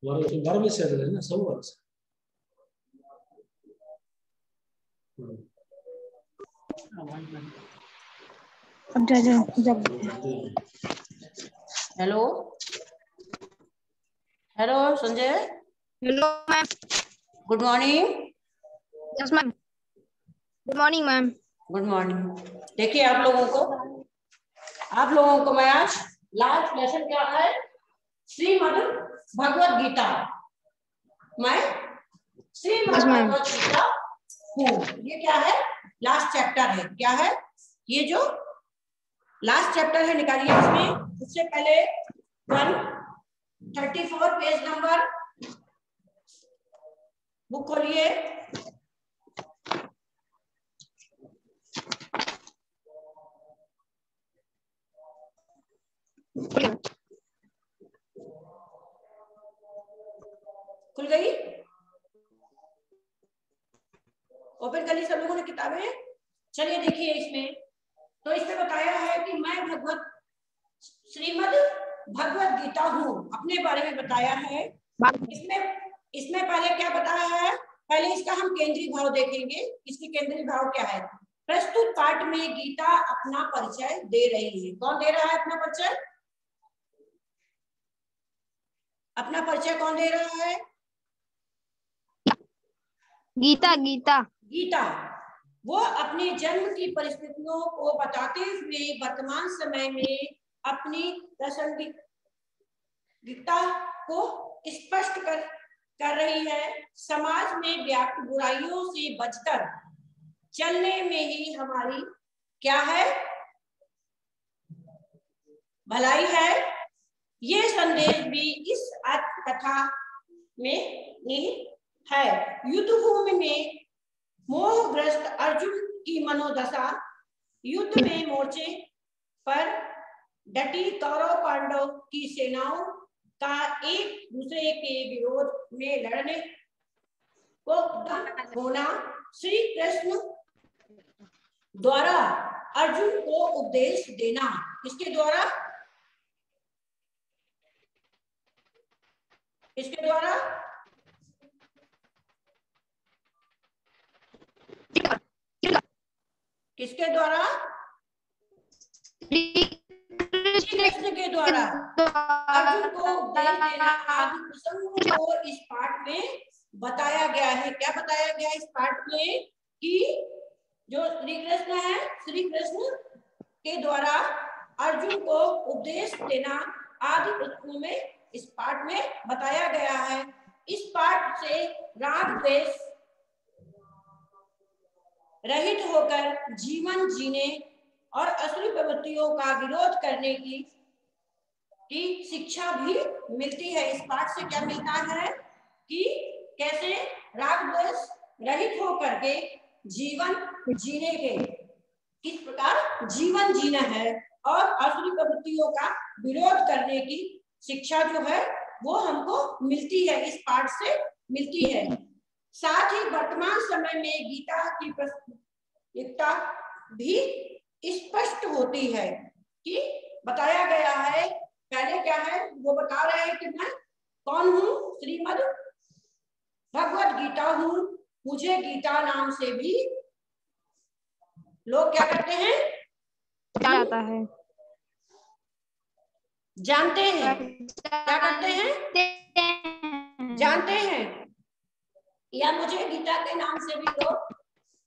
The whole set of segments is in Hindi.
वर्ब से है ना, सब वर्ब से। Hello hello Sanjay. Hello ma'am. Good morning. Yes ma'am. Good morning ma'am. Good morning. देखिए आप लोगों को मैं आज लास्ट लेसन क्या है, श्रीमद् भगवद गीता। मैं श्रीमद् भगवद गीता हूँ। ये क्या है, लास्ट चैप्टर है। क्या है ये जो लास्ट चैप्टर है, निकालिए इसमें। उससे पहले 134 पेज नंबर बुक खोलिए। खुल गई? ओपन कर ली सब लोगों ने किताबें? चलिए देखिए इसमें, तो इसमें बताया है कि मैं श्रीमद् भगवद गीता हूँ, अपने बारे में बताया है। इसमें पहले क्या बताया है, पहले इसका हम केंद्रीय भाव देखेंगे। इसकी केंद्रीय भाव क्या है? प्रस्तुत पाठ में गीता अपना परिचय दे रही है। कौन दे रहा है अपना परिचय? अपना परिचय कौन दे रहा है? गीता। गीता गीता वो अपने जन्म की परिस्थितियों को बताते हुए वर्तमान समय में अपनी प्रासंगिकता को स्पष्ट कर रही है। समाज में व्याप्त बुराइयों से बचकर चलने में ही हमारी क्या है, भलाई है। ये संदेश भी इस कथा में निहित है। युद्ध भूमि में मोहग्रस्त अर्जुन की मनोदशा, युद्ध में मोर्चे पर डटी कौरव पांडव की सेनाओं का एक दूसरे के विरोध में लड़ने को होना, श्री कृष्ण द्वारा अर्जुन को उपदेश देना। किसके द्वारा? किसके द्वारा? किसके द्वारा? श्री कृष्ण के द्वारा अर्जुन को उपदेश देना आदि प्रसंगों को इस पाठ में बताया गया है। क्या बताया गया इस पाठ में? कि जो श्री कृष्ण है, श्री कृष्ण के द्वारा अर्जुन को उपदेश देना आदि प्रसंगों में इस पाठ में बताया गया है। इस पाठ से राग द्वेष रहित होकर जीवन जीने और असली प्रवृत्तियों का विरोध करने की शिक्षा भी मिलती है। इस पाठ से क्या मिलता है कि कैसे राग द्वेष रहित होकर के जीवन जीने के, किस प्रकार जीवन जीना है और असली प्रवृत्तियों का विरोध करने की शिक्षा जो है वो हमको मिलती है, इस पाठ से मिलती है। साथ ही वर्तमान समय में गीता की प्रासंगिकता भी स्पष्ट होती है कि बताया गया है। पहले क्या है वो बता रहे हैं कि मैं कौन हूँ, श्रीमद् भगवद गीता हूँ। मुझे गीता नाम से भी लोग क्या करते हैं, जाता है, जानते हैं। क्या करते हैं? जानते हैं, या मुझे गीता के नाम से भी लोग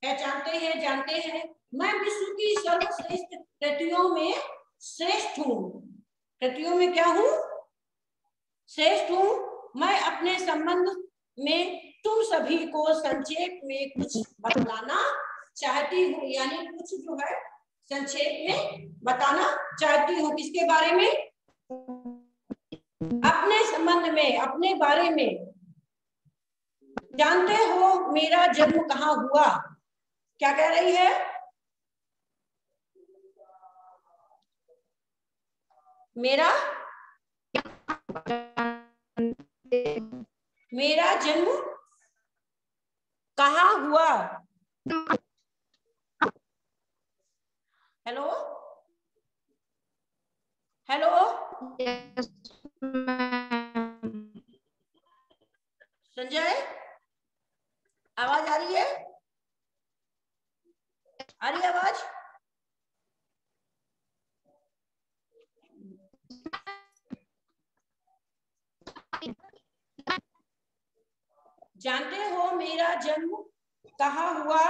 पहचानते हैं, जानते हैं। मैं विश्व की सर्वश्रेष्ठ कृतियों में श्रेष्ठ हूँ। कृतियों में क्या हूँ? श्रेष्ठ हूँ। मैं अपने संबंध में तुम सभी को संक्षेप में कुछ बतलाना चाहती हूँ, यानी कुछ जो है संक्षेप में बताना चाहती हूँ। किसके बारे में? अपने संबंध में, अपने बारे में। जानते हो मेरा जन्म कहाँ हुआ? क्या कह रही है? मेरा जन्म कहाँ हुआ? हेलो हेलो, yes, संजय, आवाज आ रही है? आ रही है आवाज? जानते हो मेरा जन्म कहाँ हुआ?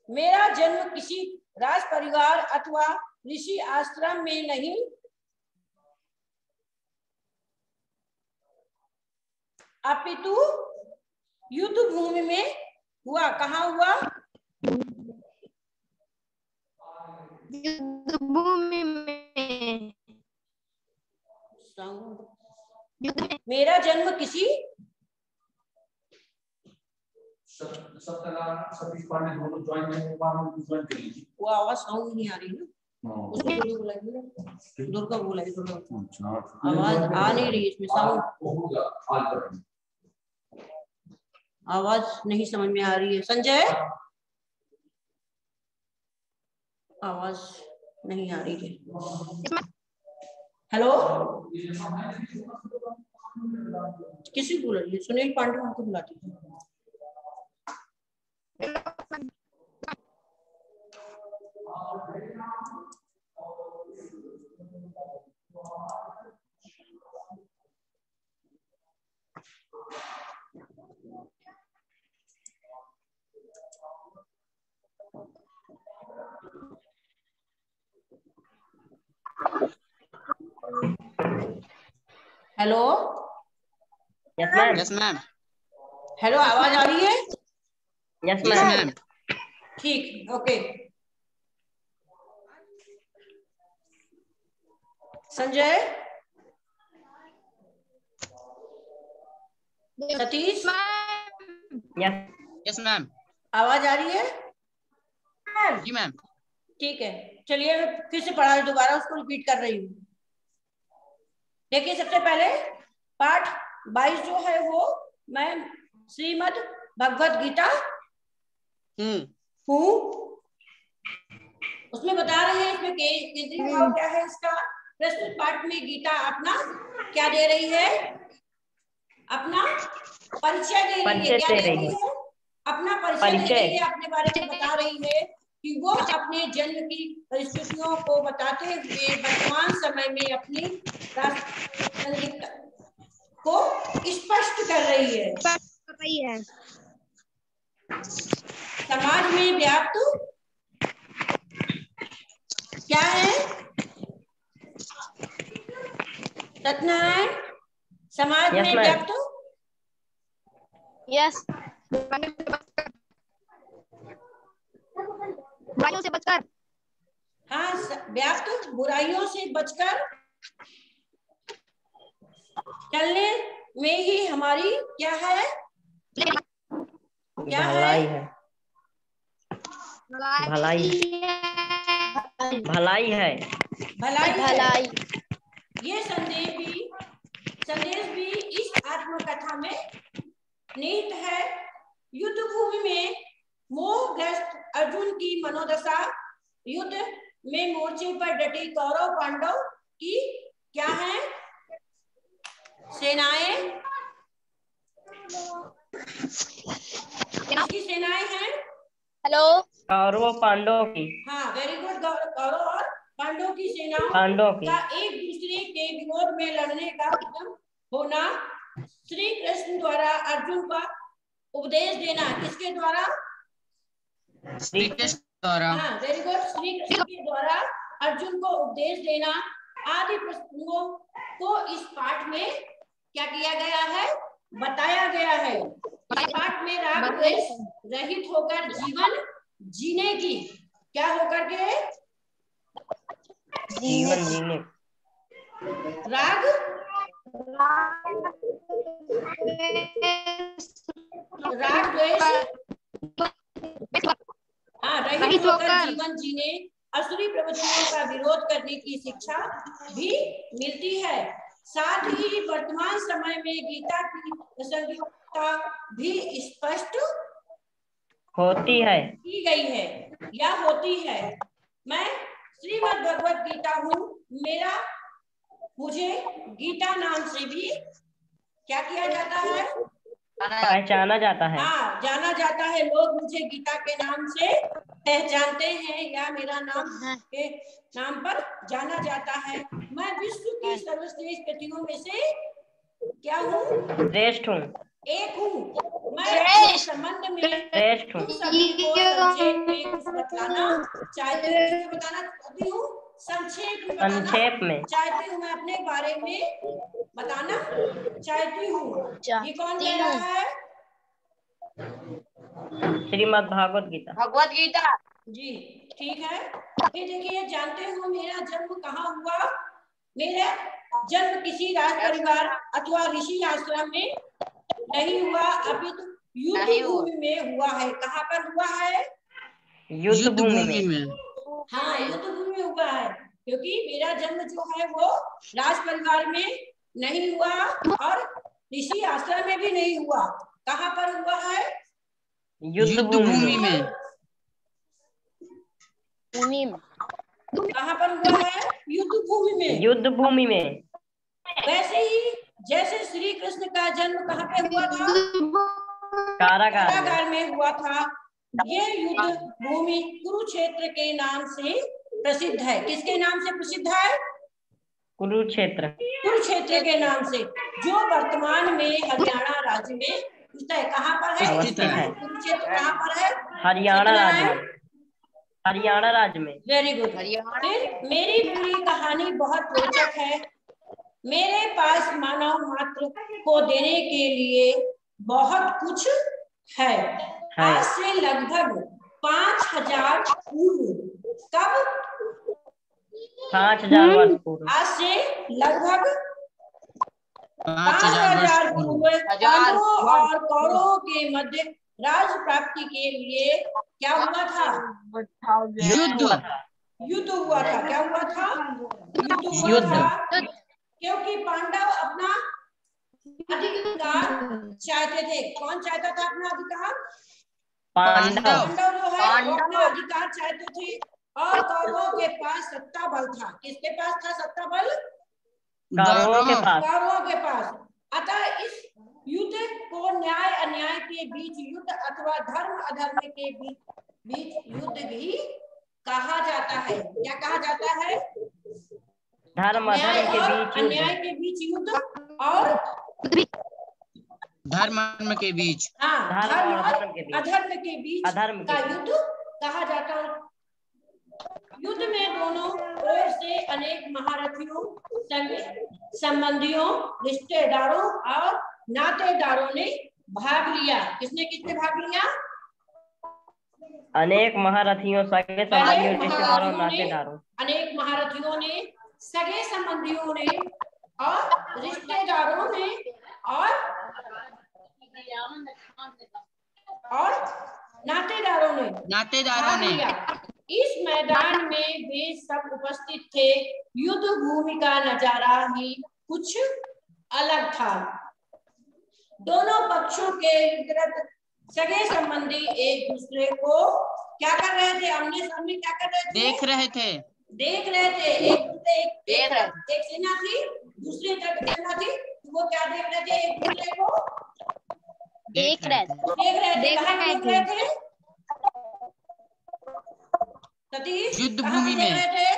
मेरा जन्म किसी राज परिवार अथवा ऋषि आश्रम में नहीं, अपितु युद्ध भूमि में हुआ। कहाँ हुआ? युद्ध भूमि में। मेरा जन्म किसी सतीश पांडे दोनों ज्वाइन कर लीजिए। वो आवाज साउंड नहीं आ रही ना, उसको दुर्गा बुलाई, आवाज आ नहीं रही इसमें, साउंड आवाज नहीं समझ में आ रही है। संजय, आवाज नहीं आ रही है। हेलो, किसी को बुलाइए, सुनील पांडे को बुलाती है। Hello, yes ma'am. हेलो, आवाज आ रही है? Yes ma'am. ठीक, okay. Sanjay, Satish, yes ma'am. आवाज आ रही है? जी मैम। ठीक है, चलिए फिर से पढ़ा दोबारा, उसको रिपीट कर रही हूँ। देखिए, सबसे पहले पाठ 22 जो है वो मैं श्रीमद् भगवत गीता हूँ, उसमें बता रहे हैं इसमें केंद्रीय भाव क्या है इसका। प्रस्तुत पाठ में गीता अपना क्या दे रही है? अपना परिचय दे रही है। क्या दे रही है? अपना परिचय दे रही है, अपने बारे में बता रही है कि वो अपने जन्म की परिस्थितियों को बताते हुए वर्तमान समय में अपनी प्रासंगिकता को स्पष्ट कर रही है। समाज में व्याप्त क्या है? सत्यनारायण, समाज में व्याप्त यस, बुराइयों से बचकर। हाँ, व्याप्त बुराइयों से बचकर चलने में ही हमारी क्या है? क्या भलाई है? भलाई भलाई है। भलाई भलाई। ये संदेश भी इस आत्मकथा में निहित है। युद्ध भूमि में मोहग्रस्त अर्जुन की मनोदशा, युद्ध में मोर्चे पर डटे कौरव पांडव की क्या है? सेनाएं। किसकी सेनाएं हैं? हेलो, कौरव पांडव की। हाँ, वेरी गुड। कौरव और पांडव की सेनाओं का एक दूसरे के विरोध में लड़ने का उद्यम होना। श्री कृष्ण द्वारा अर्जुन का उपदेश देना। किसके द्वारा? श्री कृष्ण द्वारा। हाँ, वेरी गुड। श्री कृष्ण के द्वारा अर्जुन को उपदेश देना आदि प्रसंगों को इस पाठ में क्या किया गया है? बताया गया है। इस पाठ में राग द्वेष रहित होकर जीवन जीने की क्या होकर के? जीवन जीने। राग द्वेष रहित होकर जीवन जीने, असुरी प्रवृत्तियों का विरोध करने की शिक्षा भी मिलती है। साथ ही वर्तमान समय में गीता की प्रासंगिकता भी स्पष्ट होती है, की गई है या होती है। मैं श्रीमद् भगवत गीता हूँ, मेरा मुझे गीता नाम से भी क्या किया जाता है, पहचाना जाता है। हाँ जाना जाता है। लोग मुझे गीता के नाम से पहचानते हैं या मेरा नाम के नाम पर जाना जाता है। मैं विश्व की सर्वश्रेष्ठ कृतियों में से क्या हूँ, श्रेष्ठ हूँ। एक हूँ। मैं अपने संबंध में श्रेष्ठ हूँ। तुम सभी को संक्षेप में कुछ बताना चाहती हूँ। किसमें बताना चाहती हूँ, संक्षेप में बताना संक्षेप में चाहती हूँ। मैं अपने बारे में बताना चाहती हूँ। ये कौन कह रहा है, श्रीमद् भागवत गीता। भगवत गीता जी ठीक है। फिर देखिए, जानते हो मेरा जन्म कहाँ हुआ। मेरा जन्म किसी राज परिवार अथवा ऋषि आश्रम में नहीं हुआ, अभी तो युद्ध भूमि में हुआ है। कहाँ पर हुआ है, युद्ध भूमि में। हाँ युद्ध भूमि में हुआ है, क्योंकि मेरा जन्म जो है वो राज परिवार में नहीं हुआ और ऋषि आश्रम में भी नहीं हुआ। कहाँ पर हुआ है, युद्ध भूमि में। कहाँ पर हुआ है, युद्ध भूमि में। युद्ध भूमि में। वैसे ही जैसे श्री कृष्ण का जन्म कहाँ पे हुआ था, कारागार में हुआ था। ये युद्ध भूमि कुरुक्षेत्र के नाम से प्रसिद्ध है। किसके नाम से प्रसिद्ध है, कुरुक्षेत्र। कुरुक्षेत्र के नाम से, जो वर्तमान में हरियाणा राज्य में स्थित है। कहाँ पर है, स्थित है। कुरुक्षेत्र कहाँ पर है, हरियाणा राज्य में। हरियाणा राज्य में। Very good. फिर मेरी पूरी कहानी बहुत रोचक है। मेरे पास मानव मात्र को देने के लिए बहुत कुछ है। आज से लगभग 5000 पूर्व, कब, 5000 वर्ष पूर्व। आज से लगभग 5000 पूर्व पांडवों और कौरवों के मध्य राज्य प्राप्ति के लिए क्या हुआ था, युद्ध हुआ था। क्या हुआ था, युद्ध हुआ था। क्योंकि पांडव अपना अधिकार चाहते थे। कौन चाहता था अपना अधिकार, पांडव जो है वो अपना अधिकार चाहते थे। और कौरवों के पास सत्ता बल था। किसके पास था सत्ता बल, कौरवों के पास। कौरवों के पास। अतः इस युद्ध को न्याय अन्याय के बीच युद्ध अथवा धर्म अधर्म के बीच युद्ध भी कहा जाता है। क्या कहा जाता है, धर्म अधर्म के बीच युद्ध। अन्याय के बीच युद्ध और धर्म के बीच, हाँ धर्म और अधर्म के बीच अधर्म का युद्ध कहा जाता है। युद्ध में दोनों ओर से अनेक महारथियों, संबंधियों, रिश्तेदारों और नातेदारों ने भाग लिया। किसने किसने भाग लिया, अनेक महारथियों, सगे संबंधियों, रिश्तेदारों, नातेदारों। अनेक महारथियों ने, सगे संबंधियों ने और रिश्तेदारों ने और नातेदारों ने इस मैदान में वे सब उपस्थित थे। युद्ध भूमि का नजारा ही कुछ अलग था। दोनों पक्षों के विरुद्ध सगे संबंधी एक दूसरे को क्या कर रहे थे, आमने सामने क्या कर रहे थे, देख रहे थे। एक सेना थी, दूसरी तरफ सेना थी, तो वो क्या देख रहे थे, एक दूसरे को देख रहे थे। कहाँ देख रहे थे, सतीश, युद्ध कहाँ भूमि देख में। रहे थे,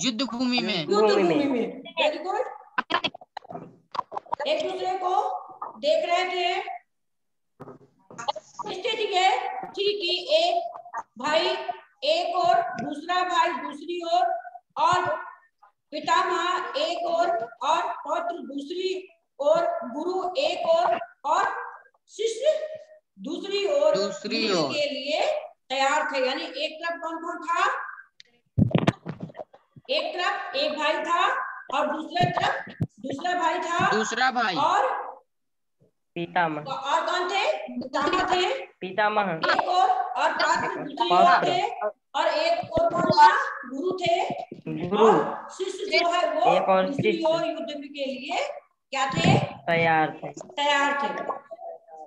युद्ध भूमि में। युद्ध भूमि में। Very good. एक दूसरे को देख रहे थे। स्थिति ये थी कि एक भाई एक और, दूसरा भाई दूसरी ओर, और पितामह एक और पौत्र दूसरी ओर, गुरु एक और शिष्य दूसरी ओर के लिए तैयार थे। यानी एक तरफ कौन कौन था, एक तरफ एक भाई था और दूसरे तरफ दूसरा भाई था, और पितामह। और कौन थे, पितामह। एक और पात्र दूसरी ओर थे, और एक और कौन था, गुरु थे, और शिष्य जो है वो एक और दूसरी ओर युद्ध के लिए क्या थे, तैयार थे।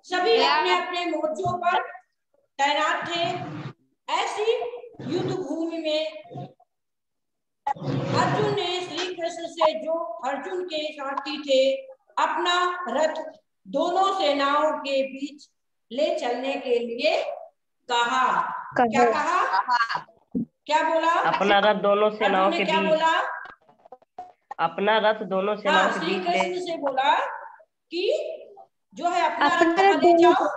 सभी अपने अपने मोर्चों पर तैनात थे। ऐसी युद्ध भूमि में अर्जुन ने श्री कृष्ण से से जो अर्जुन के साथी थे अपना रथ दोनों सेनाओं के बीच ले चलने के लिए कहा। क्या कहा? क्या बोला? अपना रथ दोनों सेनाओं अर्जुन के ने क्या बीच, बोला? अपना रथ दोनों सेनाओं हाँ, के श्री बीच ले। कृष्ण से बोला कि जो है अपना रथ कहाँ ले जाओ,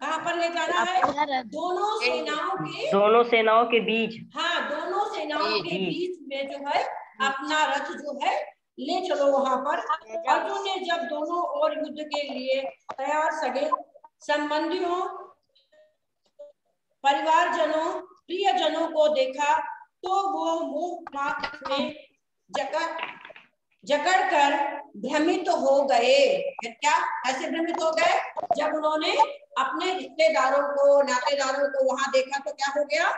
कहाँ पर ले जाना है? दोनों सेनाओं के बीच। हाँ, दोनों सेनाओं के बीच में जो है अपना रथ जो है ले चलो वहां पर। अर्जुन ने जब दोनों ओर युद्ध के लिए तैयार सगे संबंधियों, परिवारजनों, प्रियजनों को देखा तो वो मोह पाश में जकड़ कर भ्रमित हो गए। क्या ऐसे भ्रमित हो गए? जब उन्होंने अपने रिश्तेदारों को, नातेदारों को वहां देखा तो क्या हो गया?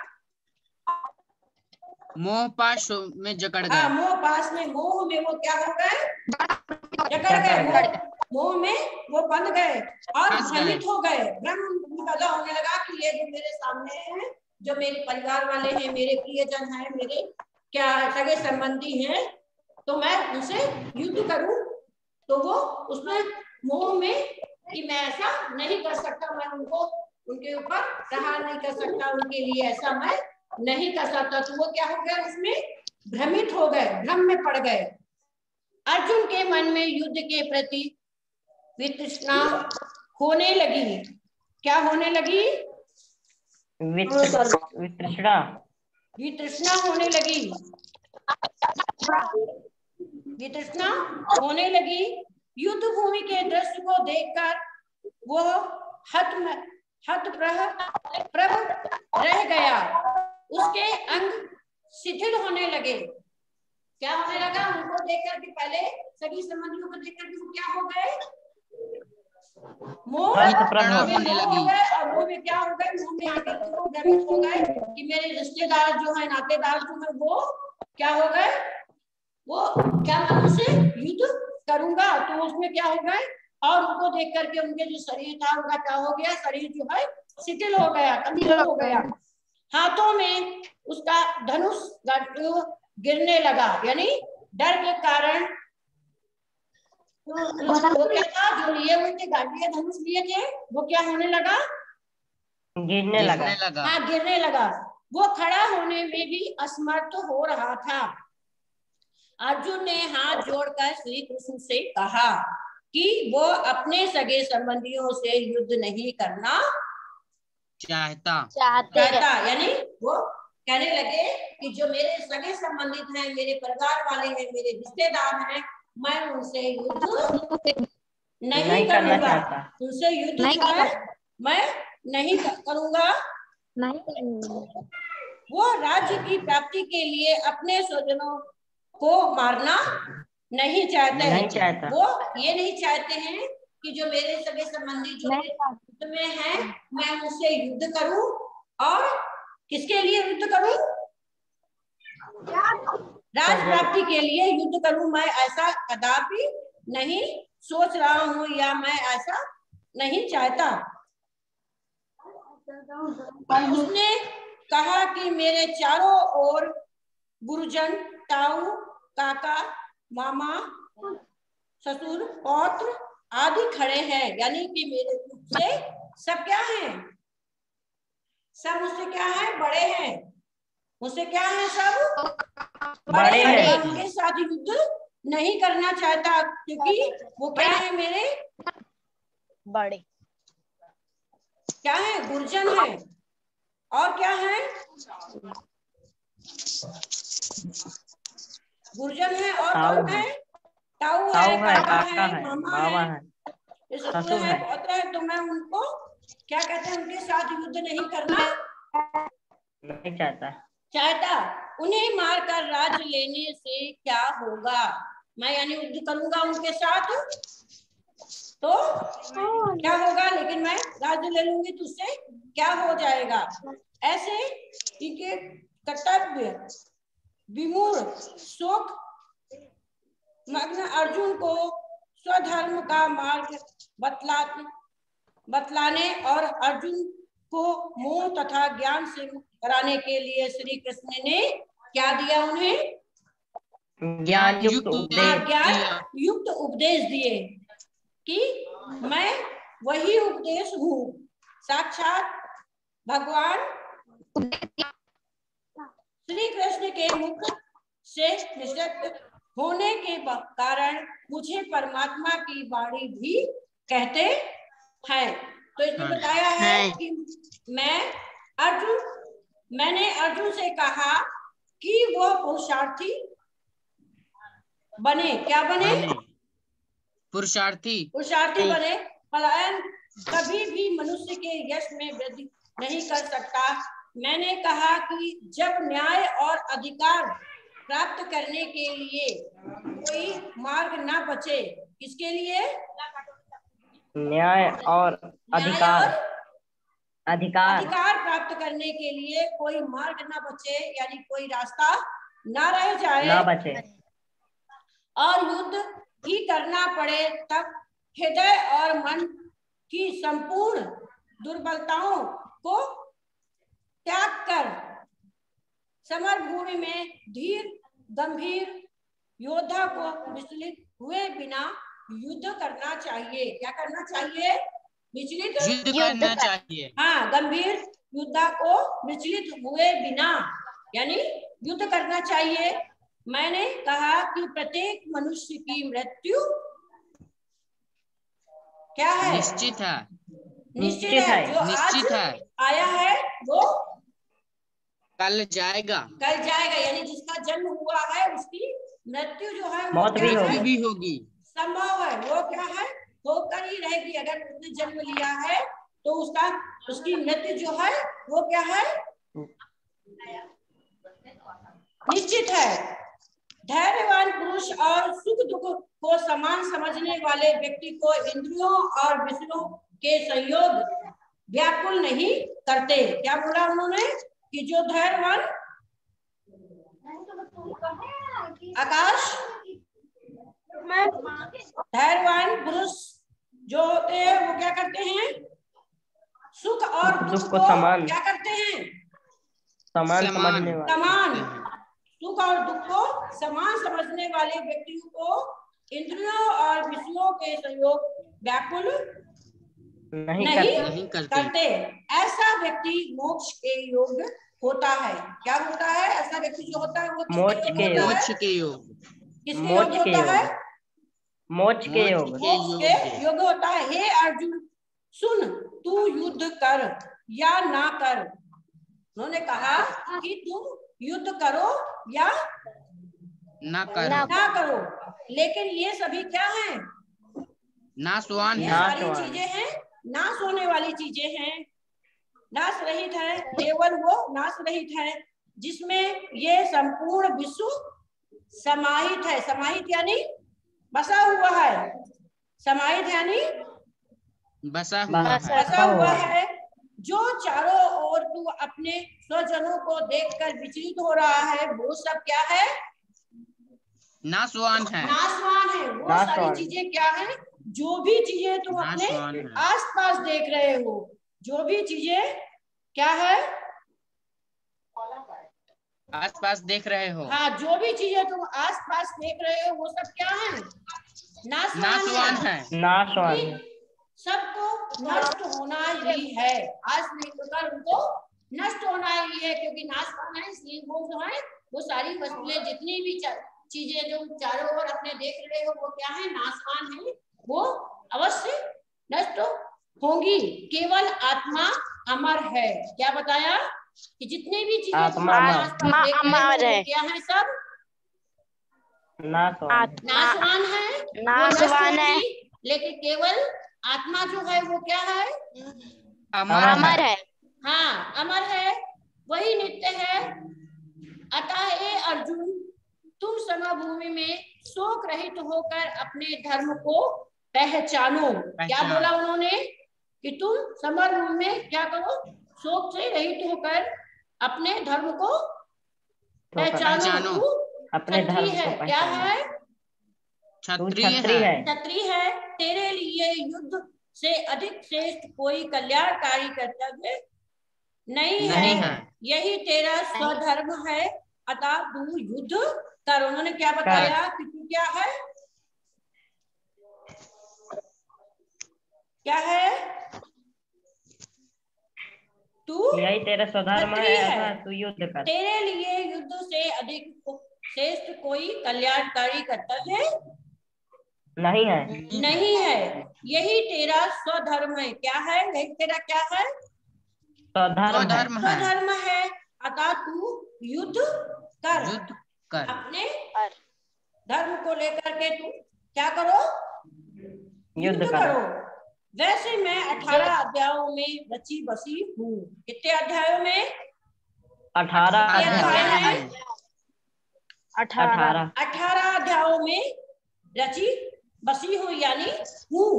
मोह पाश में जकड़ गए। हाँ, मोह पाश में, मोह में वो क्या हो गए? जकड़ गए, मोह में वो बंध गए और भ्रमित हो गए। भ्रम पैदा होने लगा कि ये जो मेरे सामने है, जो मेरे परिवार वाले हैं, मेरे प्रियजन हैं, मेरे क्या सगे संबंधी हैं, तो मैं उनसे युद्ध करूं। तो वो उसमें मोह में कि मैं ऐसा नहीं कर सकता, मैं उनको उनके ऊपर प्रहार नहीं कर सकता, उनके लिए ऐसा मैं नहीं कर सकता। तो वो क्या हो गया? उसमें भ्रमित हो गए, भ्रम में पड़ गए। अर्जुन के मन में युद्ध के प्रति वितृष्णा होने लगी। क्या होने लगी? वितृष्णा होने लगी। वितृष्णा होने लगी। युद्ध भूमि के दृश्य को देखकर वो हतप्रभ रह गया। उसके अंग शिथिल होने लगे। क्या होने लगा? उनको देखकर के, पहले सभी संबंधियों को देखकर के वो क्या हो गए? मोह होने लगी। हो गए। और मोह में क्या हो गए? मोह में आगे वो भ्रमित हो गए कि मेरे रिश्तेदार जो है, नातेदार जो है, वो क्या हो गए? वो क्या मैं उनसे युद्ध करूंगा? तो उसमें क्या हो गए? और उनको देख करके उनके जो शरीर था उनका क्या हो गया? शरीर जो है शिथिल हो गया, कमजोर हो गया। हाथों में उसका धनुष गिरने लगा, यानी डर के कारण। वो क्या था? जो लिए हुए थे, गांडीय धनुष लिए थे, वो क्या होने लगा? गिरने लगा। हाँ, गिरने लगा। वो खड़ा होने में भी असमर्थ हो रहा था। अर्जुन ने हाथ जोड़कर श्री कृष्ण से कहा कि वो अपने सगे संबंधियों से युद्ध नहीं करना चाहता। यानी वो कहने लगे कि जो मेरे सगे संबंधित हैं, मेरे परिवार वाले हैं, मेरे रिश्तेदार हैं, मैं उनसे युद्ध नहीं करूंगा। उनसे युद्ध जो है मैं नहीं करूंगा। वो राज्य की प्राप्ति के लिए अपने स्वजनों को मारना नहीं चाहते हैं। वो ये नहीं चाहते हैं कि जो मेरे सगे संबंधी जो युद्ध में है, मैं उनसे युद्ध करूं। और किसके लिए युद्ध करूं? राज प्राप्ति के लिए युद्ध करूं। मैं ऐसा कदापि नहीं सोच रहा हूं, या मैं ऐसा नहीं चाहता। उसने कहा कि मेरे चारों ओर गुरुजन, ताऊ, काका, मामा, ससुर, पौत्र आदि खड़े हैं। यानी कि मेरे से सब क्या हैं? सब मुझसे क्या है? बड़े हैं। मुझसे क्या है? सब बड़े हैं। उनके साथ युद्ध नहीं करना चाहता, क्योंकि वो क्या है? मेरे बड़े क्या है? गुरुजन है। और क्या है? गुरुजन है। और कौन है? ताऊ है, काका है, मामा है, ससुर है, पौत्र है। तो मैं उनको क्या कहते हैं? उनके साथ युद्ध नहीं करना चाहता। उन्हें मारकर राज्य लेने से क्या होगा? मैं यानी युद्ध करूंगा उनके साथ तो क्या होगा? लेकिन मैं राज्य ले लूंगी तो उससे क्या हो जाएगा? ऐसे इनके कर्तव्य विमूढ़ शोक मग्न अर्जुन को स्वधर्म का मार्ग बतलाने और अर्जुन को मोह तथा ज्ञान से मुक्त कराने के लिए श्री कृष्ण ने क्या दिया? उन्हें ज्ञान युक्त उपदेश ज्ञान दिया। युक्त उपदेश दिए कि मैं वही उपदेश हूँ, साक्षात भगवान श्री कृष्ण के मुख से निश्चित होने के कारण मुझे परमात्मा की वाणी भी कहते हैं। तो इसमें बताया है कि मैंने अर्जुन से कहा कि वह पुरुषार्थी बने। क्या बने? पुरुषार्थी बने। पलायन कभी भी मनुष्य के यश में वृद्धि नहीं कर सकता। मैंने कहा कि जब न्याय और अधिकार प्राप्त करने के लिए कोई मार्ग ना बचे, किसके लिए? न्याय और अधिकार प्राप्त करने के लिए कोई मार्ग ना बचे, यानी कोई रास्ता ना रह जाए, ना बचे, और युद्ध ही करना पड़े, तब हृदय और मन की संपूर्ण दुर्बलताओं को त्याग कर समर भूमि में धीर गंभीर योद्धा को विचलित हुए बिना युद्ध करना चाहिए। क्या करना चाहिए? विचलित युद्ध करना चाहिए। हाँ, गंभीर योद्धा को विचलित हुए बिना यानी युद्ध करना चाहिए। मैंने कहा कि प्रत्येक मनुष्य की मृत्यु क्या है? निश्चित है। जो निश्चित है। आया है वो कल जाएगा। यानी जिसका जन्म हुआ है उसकी मृत्यु जो है मौत भी होगी। संभव है, वो क्या है? होकर ही रहेगी। अगर उसने जन्म लिया है तो उसकी मृत्यु जो है वो क्या है? निश्चित है। धैर्यवान पुरुष और सुख दुख को समान समझने वाले व्यक्ति को इंद्रियों और विषयों के संयोग व्याकुल नहीं करते। क्या बोला उन्होंने? कि जो धैर्यवान आकाश धैर्यवान पुरुष जो होते हैं वो क्या करते हैं? सुख और दुख को समान क्या करते हैं? समान समझने वाले। सुख और दुख को समान समझने वाले व्यक्तियों को इंद्रियों और विषयों के संयोग व्याकुल नहीं करते। ऐसा व्यक्ति मोक्ष के योग्य होता है। क्या होता है? ऐसा व्यक्ति जो होता है वो मोक्ष के योग। किसके योग्य होता है? मोक्ष के योग्य होता है। हे अर्जुन सुन, तू युद्ध कर या ना कर। उन्होंने कहा कि तुम युद्ध करो या ना करो, लेकिन ये सभी क्या है? नाशवान ये सारी चीजें हैं, नाश होने वाली चीजें हैं, नाश रहित है। केवल वो नाश रहित है जिसमें ये संपूर्ण विश्व समाहित है। समाहित यानी बसा हुआ है। समाहित यानी बसा हुआ है। जो चारों ओर तू अपने स्वजनों को देखकर विचलित हो रहा है वो सब क्या है? नाशवान है। वो सारी चीजें क्या है? जो भी चीजें तुम अपने आसपास देख रहे हो, जो भी चीजें क्या है? आसपास देख रहे हो। हाँ, जो भी चीजें तुम आसपास देख रहे हो वो सब क्या है? नाशवान है। सबको नष्ट होना ही है। आज नहीं तो कल उनको नष्ट होना ही है, क्योंकि नाशवान है इसलिए वो जो है वो सारी वस्तुएं जितनी भी चीजें जो चारों ओर अपने देख रहे हो वो क्या है? नाशवान है। वो अवश्य नष्ट होंगी। केवल आत्मा अमर है। क्या बताया? कि जितनी भी चीजें आत्मा अमर है। क्या है? सब नाशवान है। लेकिन केवल आत्मा जो है वो क्या है? अमर है। हाँ, अमर है, वही नित्य है। अतः हे अर्जुन, तुम समभूमि में शोक रहित होकर अपने धर्म को पहचानो। क्या बोला उन्होंने? कि तुम समभूमि में क्या करो? शोक से रहित होकर अपने धर्म को पहचानो। अपने धर्म को है। क्या है? क्षत्रिय है। तेरे लिए युद्ध से अधिक श्रेष्ठ कोई कल्याणकारी कर्तव्य नहीं है। यही तेरा स्वधर्म है। अतः तू युद्ध कर। उन्होंने क्या बताया कि तू क्या है, क्या है, तू यही तेरा स्वधर्म क्षत्रिय है, है। ऐसा तू युद्ध कर। तेरे लिए युद्ध से अधिक श्रेष्ठ कोई कल्याणकारी कर्तव्य नहीं है। नहीं है। यही तेरा स्वधर्म है। क्या है, यही तेरा क्या है, स्वधर्म है। स्वधर्म है। स्वधर्म है। अतः तू युद्ध कर। युद्ध कर। अपने धर्म को लेकर के तू क्या करो, युद्ध करो। वैसे मैं 18 अध्यायों में रची बसी हूँ। कितने अध्यायों में, 18 ये अध्याय अध्याय। है 18। 18 अध्यायों में रची बसी हूँ, यानी हूँ।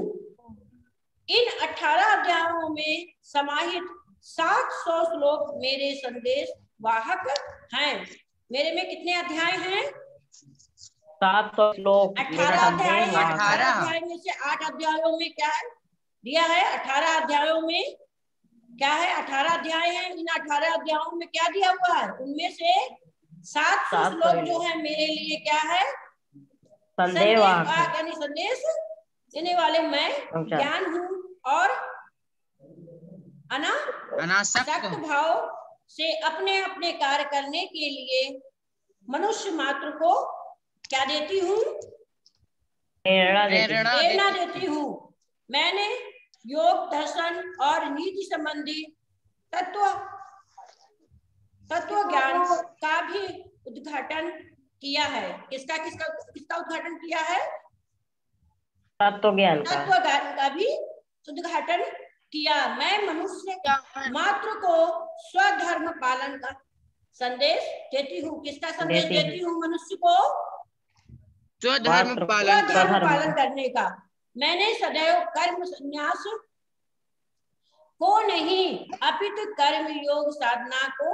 इन 18 अध्यायों में समाहित 700 श्लोक मेरे संदेश वाहक हैं। मेरे में कितने अध्याय हैं, 700 श्लोक 18 अध्याय है। 18 18 अध्याय में से 8 अध्यायों में क्या है दिया है, 18 अध्यायों में क्या है, 18 अध्याय है। इन 18 अध्यायों में क्या दिया हुआ है, उनमें से 700 श्लोक जो है मेरे लिए क्या है, संदेश वाहक, यानी संदेश देने वाले मैं ज्ञान हूँ और अनासक्त भाव से अपने अपने कार्य करने के लिए मनुष्य मात्र को क्या देती हूँ, प्रेरणा देती हूँ। मैंने योग, दर्शन और नीति संबंधी तत्व ज्ञान का भी उद्घाटन किया है। किसका किसका किसका उद्घाटन किया है, तत्व ज्ञान का भी उद्घाटन किया। मैं मनुष्य मात्र को स्वधर्म पालन का संदेश देती हूँ। किसका संदेश देती हूँ, मनुष्य को स्वधर्म पालन करने का। मैंने सदैव कर्म संन्यास को नहीं अपितु कर्म योग साधना को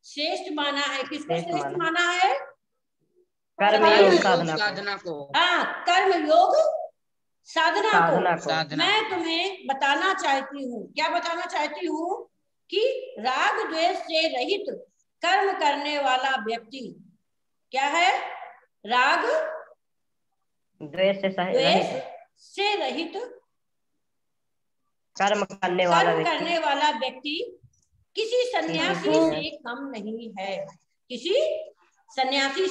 श्रेष्ठ माना है। किसको श्रेष्ठ माना है, कर्म योग साधना को। हाँ, कर्म योग साधना को। मैं तुम्हें बताना चाहती हूँ, क्या बताना चाहती हूँ, कि राग द्वेष से रहित कर्म करने वाला व्यक्ति क्या है, राग द्वेष से रहित कर्म करने वाला व्यक्ति किसी सन्यासी से कम नहीं है। किसी सन्यासी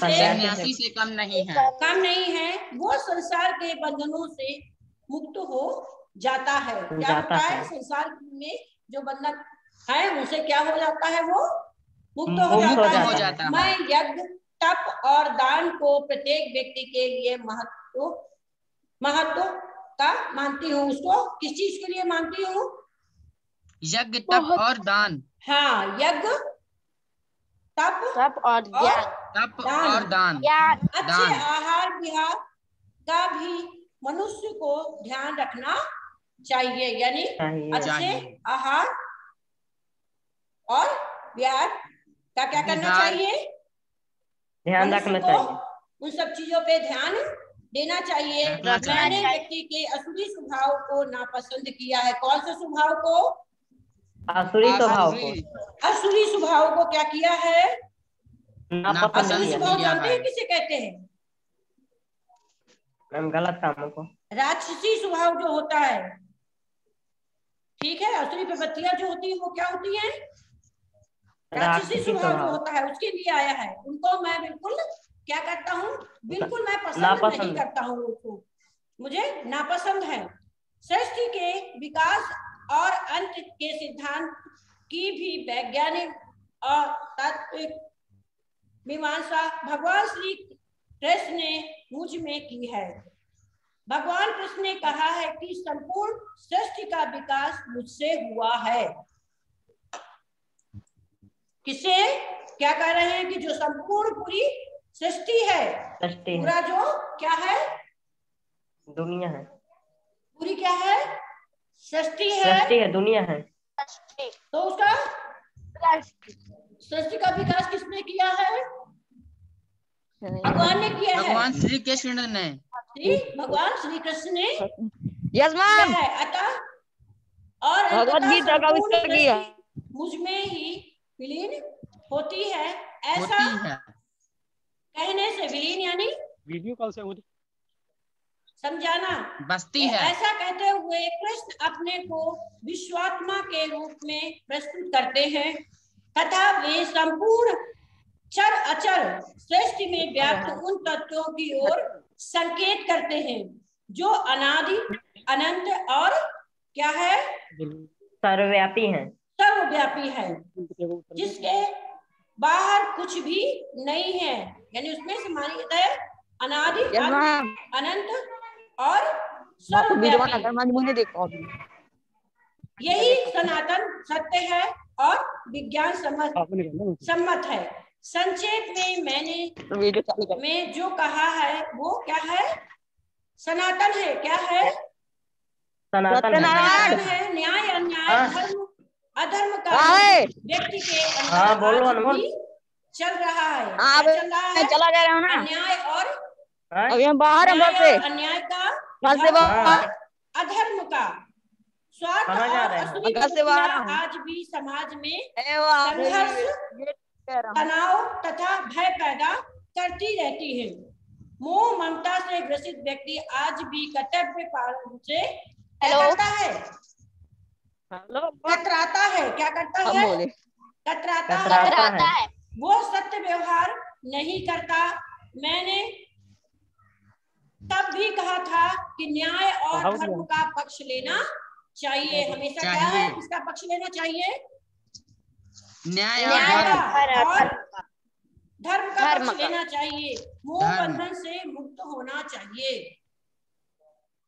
से कम नहीं है। वो संसार के बंधनों से मुक्त हो जाता है। क्या होता है, संसार में जो बंधन है उनसे क्या हो जाता है, वो मुक्त हो जाता है। मैं यज्ञ, तप और दान को प्रत्येक व्यक्ति के लिए महत्व का मानती हूँ। उसको किस चीज के लिए मानती हूँ, यज्ञ, तप और दान। हाँ, यज्ञ, तप और दान। अच्छे आहार विहार का भी मनुष्य को ध्यान रखना चाहिए, यानी अच्छे आहार और विहार का क्या करना चाहिए, ध्यान रखना चाहिए। उन सब चीजों पे ध्यान देना चाहिए। मैंने व्यक्ति के असुरी स्वभाव को नापसंद किया है। कौन से स्वभाव को, असुरी स्वभाव को क्या किया है, नापसंद स्वभाव जानते हैं किसे कहते हैं, गलत कामों को। राक्षसी स्वभाव जो होता है, ठीक है, असुरी प्रवृत्तियां जो होती है वो क्या होती है, राक्षसी स्वभाव जो होता है, उसके लिए आया है। उनको मैं बिल्कुल क्या करता हूँ, बिल्कुल मैं पसंद नहीं करता हूँ, उनको मुझे नापसंद है। सृष्टि के विकास और अंत के सिद्धांत की भी वैज्ञानिक और तात्विक मीमांसा भगवान श्री कृष्ण ने मुझ में की है। भगवान कृष्ण ने कहा है कि संपूर्ण सृष्टि का विकास मुझसे हुआ है। किसे क्या कह रहे हैं, कि जो संपूर्ण पूरी सृष्टि है, पूरा जो क्या है, दुनिया है, पूरी क्या है, सृष्टि है, दुनिया है। तो उसका सृष्टि का विकास किसने किया है, भगवान ने किया है, भगवान श्री कृष्ण ने, भगवान श्री कृष्ण ने यस मैम है। अतः और भगवद गीता का विस्तार किया, मुझ में ही विलीन होती है, ऐसा कहने से विलीन यानी वीडियो कॉल से समझाना। बस्ती है। ऐसा कहते हुए कृष्ण अपने को विश्वात्मा के रूप में प्रस्तुत करते हैं तथा वे संपूर्ण चर अचर सृष्टि में व्याप्त उन तत्वों की ओर संकेत करते हैं जो अनादि अनंत और क्या है, सर्वव्यापी है, सर्वव्यापी है, जिसके बाहर कुछ भी नहीं है। यानी उसमें समानित है अनादि अनंत और सर्वव्यापी। यही सनातन सत्य है और विज्ञान सम्मत है। संक्षेप में मैंने जो कहा है वो क्या है, सनातन है। क्या है, सनातन है। न्याय अन्याय धर्म अधर्म का व्यक्ति के अंदर आज भी चल रहा है। क्या चल रहा है? चला जा रहा हूँ ना अन्याय और अभी हम बाहर हैं घर से, अन्याय का, घर से बाहर, अधर्म का, स्वार्थ समझ आ और रहा है। असली घर से बाहर हूँ। आज भी समाज में संघर्ष संघर्ष, तनाव तथा भय पैदा करती रहती है। मोह ममता से ग्रसित व्यक्ति आज भी कर्तव्य पालन से क्या करता है, कतराता है। क्या करता है, कतराता है। वो सत्य व्यवहार नहीं करता। मैंने तब भी कहा था कि न्याय और धर्म का पक्ष लेना चाहिए। हमेशा क्या है, किसका पक्ष लेना चाहिए, न्याय और धर्म का पक्ष लेना चाहिए। मोह बंधन से मुक्त होना चाहिए।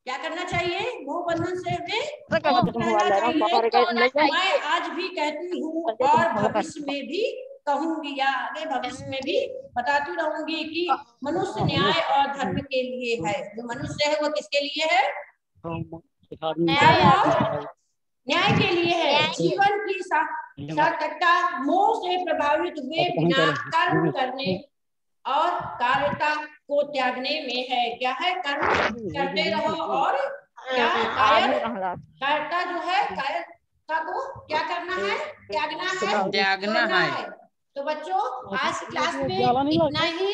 क्या करना चाहिए, मोह बंधन से हमें मुक्त रहना चाहिए। मैं आज भी कहती हूँ और भविष्य में भी कहूंगी या आगे भविष्य में भी बताती रहूंगी कि मनुष्य न्याय और धर्म के लिए है। जो मनुष्य है वो किसके लिए है, न्याय के लिए है। जीवन की सार्थकता मोह से प्रभावित हुए बिना कर्म करने और कार्यता को त्यागने में है। क्या है, कर्म करते रहो और क्या कायरता जो है, कायरता को क्या करना है, त्यागना है। तो बच्चों आज क्लास में इतना ही।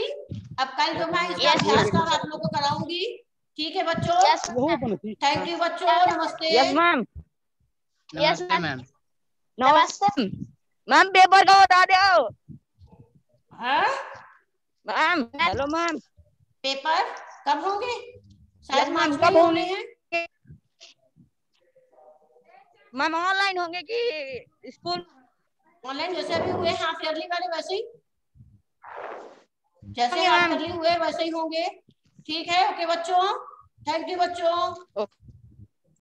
अब कल जो मैं इसका अभ्यास कर आप लोगों को कराऊंगी। ठीक है बच्चों, थैंक यू बच्चों, नमस्ते। यस मैम, नमस्ते मैम। नमस्ते मैम, पेपर का बता दो। हाँ मैम, हेलो मैम, पेपर कब होंगे, शायद मैम मार्च कब में होंगे? हैं। मैम ऑनलाइन होंगे कि स्कूल? ऑनलाइन जैसे अभी हुए हाफ ईयरली वाले वैसे ही, जैसे हाफ ईयरली हुए वैसे ही होंगे। ठीक है, ओके बच्चों, थैंक यू बच्चों।